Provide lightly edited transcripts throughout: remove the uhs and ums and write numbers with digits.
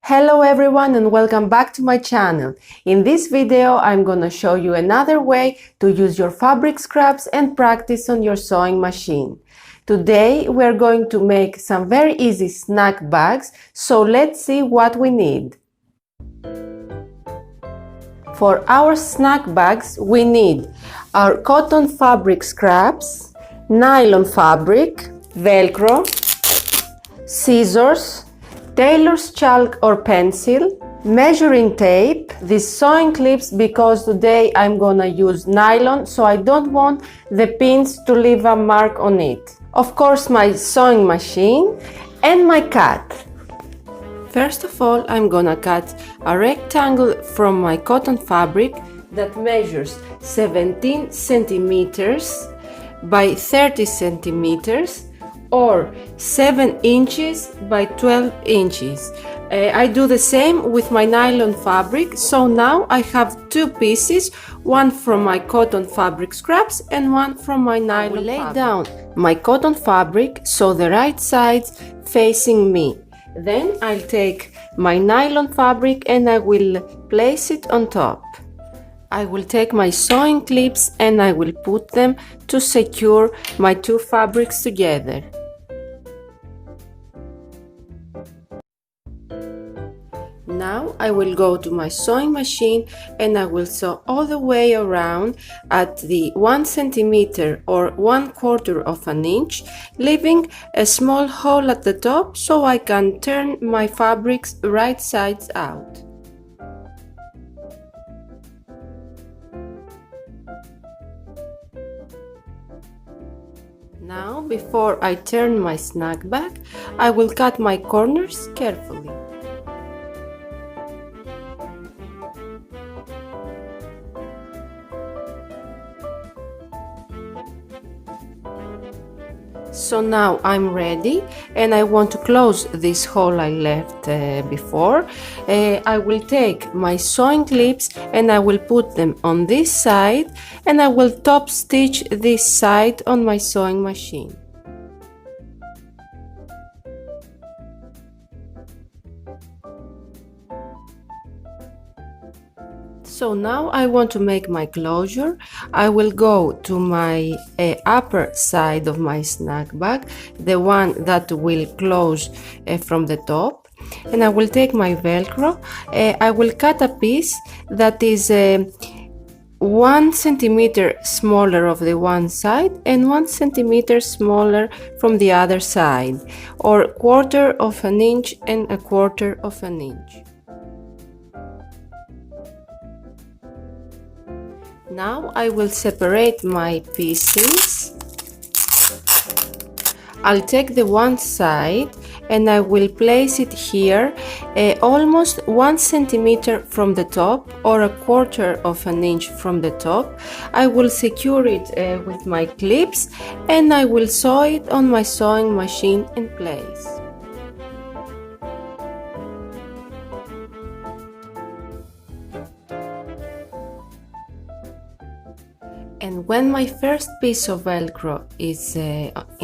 Hello everyone and welcome back to my channel. In this video I'm gonna show you another way to use your fabric scraps and practice on your sewing machine. Today we're going to make some very easy snack bags, so let's see what we need. For our snack bags we need our cotton fabric scraps, nylon fabric, velcro, scissors, tailor's chalk or pencil, measuring tape, these sewing clips because today I'm gonna use nylon, so I don't want the pins to leave a mark on it. Of course my sewing machine and my cut. First of all I'm gonna cut a rectangle from my cotton fabric that measures 17 centimeters by 30 centimeters or 7 inches by 12 inches. I do the same with my nylon fabric, so now I have two pieces, one from my cotton fabric scraps and one from my nylon fabric. I lay down my cotton fabric so the right side's facing me. Then I'll take my nylon fabric and I will place it on top. I will take my sewing clips and I will put them to secure my two fabrics together. Now I will go to my sewing machine and I will sew all the way around at the 1 centimeter or 1/4 of an inch, leaving a small hole at the top so I can turn my fabrics right sides out. Now, before I turn my snack bag, I will cut my corners carefully. So now I'm ready and I want to close this hole I left before. I will take my sewing clips and I will put them on this side and I will top stitch this side on my sewing machine. So now I want to make my closure. I will go to my upper side of my snack bag, the one that will close from the top, and I will take my velcro. I will cut a piece that is 1 centimeter smaller of the one side and 1 centimeter smaller from the other side, or 1/4 of an inch and 1/4 of an inch. Now I will separate my pieces. I'll take the one side and I will place it here almost 1 centimeter from the top or 1/4 of an inch from the top. I will secure it with my clips and I will sew it on my sewing machine in place. And when my first piece of velcro is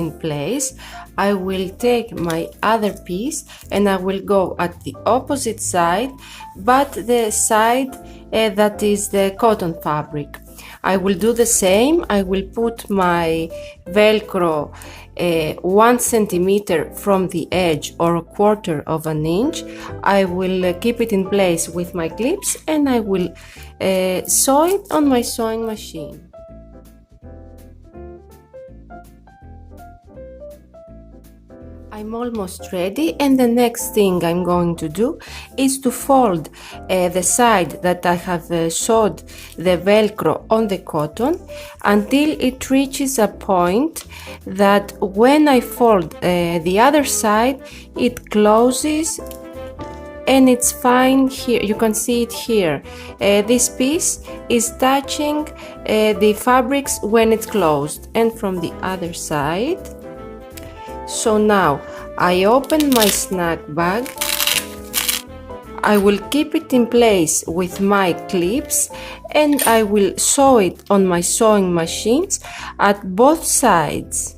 in place, I will take my other piece and I will go at the opposite side, but the side that is the cotton fabric. I will do the same. I will put my velcro 1 centimeter from the edge or 1/4 of an inch. I will keep it in place with my clips and I will sew it on my sewing machine. I'm almost ready, and the next thing I'm going to do is to fold the side that I have sewed the velcro on the cotton until it reaches a point that when I fold the other side it closes and it's fine here. You can see it here. This piece is touching the fabrics when it's closed, and from the other side. So now I open my snack bag. I will keep it in place with my clips and I will sew it on my sewing machines at both sides.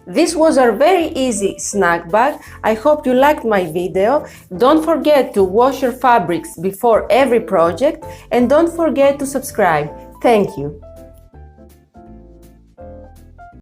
This was a very easy snack bag. I hope you liked my video. Don't forget to wash your fabrics before every project and don't forget to subscribe. Thank you.